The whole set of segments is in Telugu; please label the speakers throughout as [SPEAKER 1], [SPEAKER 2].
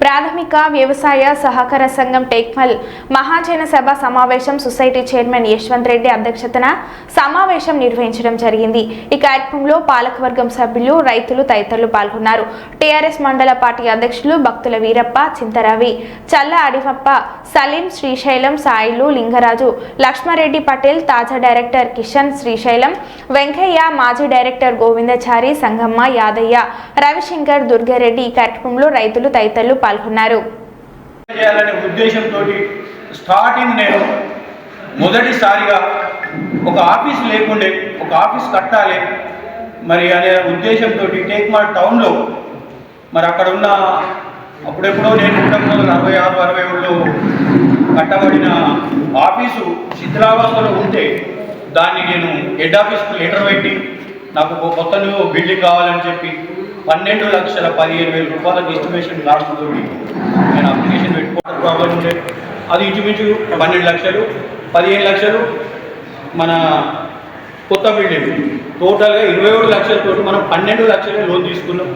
[SPEAKER 1] ప్రాథమిక వ్యవసాయ సహకార సంఘం టేక్మల్ మహాజన సభ సమావేశం సొసైటీ చైర్మన్ యశ్వంత్ రెడ్డి అధ్యక్షతన సమావేశం నిర్వహించడం జరిగింది। ఈ కార్యక్రమంలో పాలకవర్గం సభ్యులు, రైతులు తదితరులు పాల్గొన్నారు। టీఆర్ఎస్ మండల పార్టీ అధ్యక్షులు భక్తుల వీరప్ప, చింతరవి, చల్ల అడివప్ప, సలీం, శ్రీశైలం, సాయిలు, లింగరాజు, లక్ష్మారెడ్డి పటేల్, తాజా డైరెక్టర్ కిషన్, శ్రీశైలం, వెంకయ్య, మాజీ డైరెక్టర్ గోవిందచారి, సంగమ్మ, యాదయ్య, రవిశంకర్, దుర్గారెడ్డి ఈ కార్యక్రమంలో రైతులు తదితరులు పాల్గొన్నారు।
[SPEAKER 2] ఉద్దేశంతో స్టార్టింగ్ నేను మొదటిసారిగా ఒక ఆఫీస్ లేకుండే ఒక ఆఫీస్ కట్టాలి మరి అనే ఉద్దేశంతో టేక్మాల్ టౌన్లో మరి అక్కడ ఉన్న అప్పుడెప్పుడో నేను 1966-67లో కట్టబడిన ఆఫీసు శిథిలావస్థలో ఉంటే దాన్ని నేను హెడ్ ఆఫీస్కు లెటర్ పెట్టి నాకు కొత్త బిల్డింగ్ కావాలని చెప్పి 12,15,000 రూపాయలకు ఎస్టిమేషన్ లాస్ట్తో నేను అప్లికేషన్ పెట్టుకోవడం ప్రాబ్లం ఉండే అది ఇంచుమించు 12 లక్షలు 15 లక్షలు మన కొత్త బిల్డింగ్ టోటల్గా 27 లక్షలతో మనం 12 లక్షలే లోన్ తీసుకున్నాం।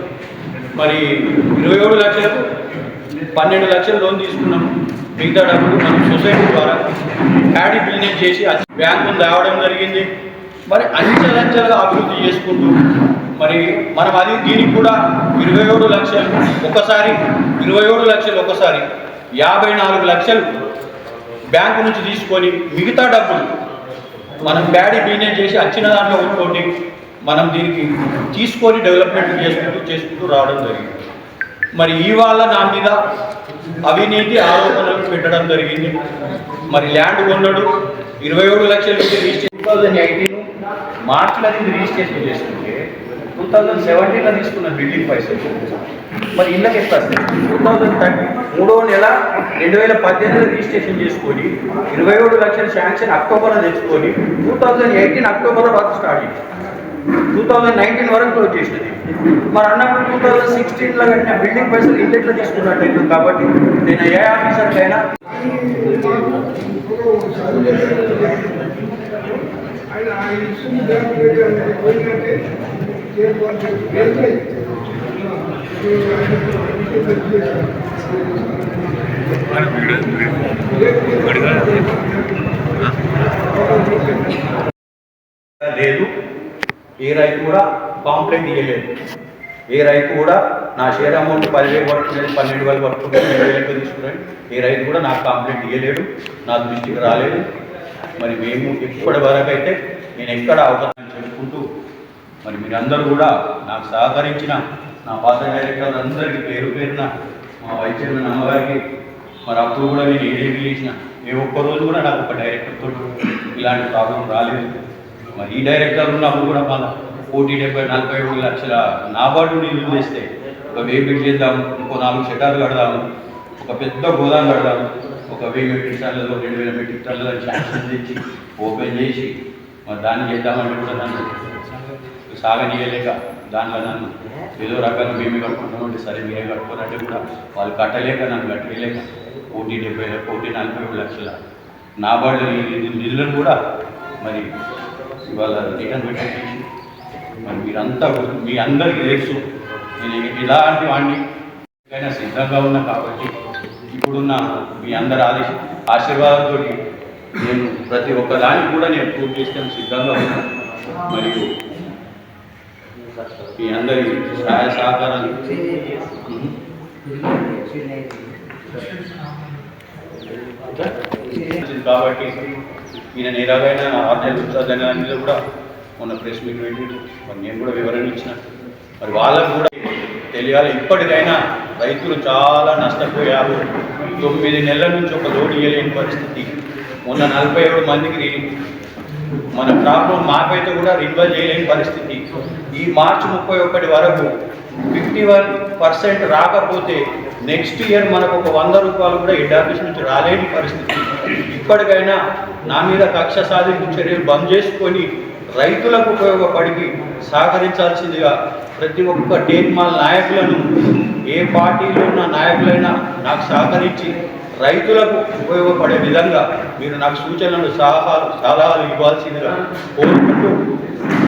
[SPEAKER 2] మరి 27 లక్షలకు 12 లక్షలు లోన్ తీసుకున్నాం। మిగతా డబ్బులు మనం సొసైటీ ద్వారా ప్యాడీ బిల్డింగ్ చేసి బ్యాంకు తేవడం జరిగింది। మరి అంచెలంచెలుగా అభివృద్ధి చేసుకుంటూ మరి మనం అది దీనికి కూడా 27 లక్షలు ఒకసారి 54 లక్షలు బ్యాంకు నుంచి తీసుకొని మిగతా డబ్బులు మనం ప్యాడీ బిజినెస్ చేసి వచ్చిన దాంట్లో ఒకటి మనం దీనికి తీసుకొని డెవలప్మెంట్ చేసుకుంటూ రావడం జరిగింది। మరి ఇవాళ నా మీద అవినీతి ఆరోపణలు పెట్టడం జరిగింది। మరి ల్యాండ్ కొన్నాడు 27 లక్షల నుంచి రిజిస్ట్రేషన్ 2018 మార్చిలో దీన్ని రిజిస్ట్రేషన్ చేసుకుంటే 2017లో తీసుకున్న బిల్డింగ్ పైసలు మరి ఇళ్ళకి ఎట్లా వస్తాయి? 2030 3వ నెల 2018లో రిజిస్ట్రేషన్ చేసుకొని 27 లక్షల శాంక్షన్ అక్టోబర్లో తెచ్చుకొని 2018 అక్టోబర్లో వర్క్ స్టార్ట్ చేసి 2019 వరకు క్లోజ్ చేసినది। మరి అన్నప్పుడు 2016లో కట్టిన బిల్డింగ్ పైసలు ఇంట్లో తీసుకున్నట్టు కాబట్టి నేను ఏ ఆఫీసర్కైనా లేదు, ఏ రైతు కూడా కాంప్లైంట్ ఇవ్వలేదు। ఏ రైతు కూడా నా షేర్ అమౌంట్ 10,000 పడుతుంది 12,000 పడుతుంది 20,000 తీసుకున్నాను ఏ రైతు కూడా నాకు కాంప్లైంట్ ఇవ్వలేడు, నా దృష్టికి రాలేదు। మరి మేము ఇప్పటి వరకు అయితే నేను ఎక్కడ అవకాశం చెప్పుకుంటూ మరి మీరందరూ కూడా నాకు సహకరించిన నా పాత డైరెక్టర్ అందరికీ పేరు పేరున మా వైస్ చైర్మన్ అమ్మగారికి మరి అప్పుడు కూడా నేను ఏదేమి చేసిన ఏ ఒక్కరోజు కూడా నాకు ఒక డైరెక్టర్తో ఇలాంటి ప్రాబ్లం రాలేదు। మరి ఈ డైరెక్టర్ ఉన్నప్పుడు కూడా మన 1,70-43 లక్షల నాబార్డు నిధులు తెస్తే ఒక వేబిట్ చేద్దాము, ఇంకో 4 షెటర్లు కడదాము, ఒక పెద్ద గోదాం కడదాము, ఒక 1000 మెట్రిక్ టన్నులలో 2,000 మెట్రిక్ టన్నులను శాంక్షన్ తెచ్చి ఓపెన్ చేసి మరి దాన్ని చేద్దామంటే కూడా నన్ను సాగనీయలేక దాంట్లో నన్ను ఏదో రకంగా మేమే కట్టుకుంటామంటే సరే మీరే కట్టుకోనంటే కూడా వాళ్ళు కట్టలేక నన్ను కట్టలేక 1,40-1,47 లక్షల నాబార్డు నిధులను కూడా మరి ఇవాళ రిటర్న్ పెట్టేసి మరి మీరంతా మీ అందరికీ తెలుసు నేను ఇలాంటి వాడిని అయినా సిద్ధంగా ఉన్నా కాబట్టి ఇప్పుడున్న మీ అందరి ఆశీర్వాదంతో నేను ప్రతి ఒక్క దానికి కూడా నేను పూర్తి చేస్తే సిద్ధంగా ఉన్నాను। మరియు మీ అందరి సహాయ సహకారాలు కాబట్టి ఈయన ఎలాగైనా 6 నెలలు చదవడానికి కూడా మొన్న ప్రెస్ మీట్ పెట్టి మరి నేను కూడా వివరణ ఇచ్చిన మరి వాళ్ళకు కూడా తెలియాలి। ఇప్పటికైనా రైతులు చాలా నష్టపోయారు। 9 నెలల నుంచి ఒక లోడ్ ఇవ్వలేని పరిస్థితి। మొన్న 47 మందికి మన ప్రాబ్లం మాకైతే కూడా రిన్వల్ చేయలేని పరిస్థితి। ఈ మార్చి 31 వరకు 51% రాకపోతే నెక్స్ట్ ఇయర్ మనకు ఒక 100 రూపాయలు కూడా హెడ్ ఆఫీస్ నుంచి రాలేని పరిస్థితి। ఇప్పటికైనా నా మీద కక్ష సాధింపు చర్యలు బంద్ చేసుకొని రైతులకు ఉపయోగపడి సహకరించాల్సిందిగా ప్రతి ఒక్క టేక్మాల్ నాయకులను ఏ పార్టీలో ఉన్న నాయకులైనా నాకు సహకరించి రైతులకు ఉపయోగపడే విధంగా మీరు నాకు సూచనలు సలహాలు ఇవ్వాల్సిందిగా కోరుకుంటూ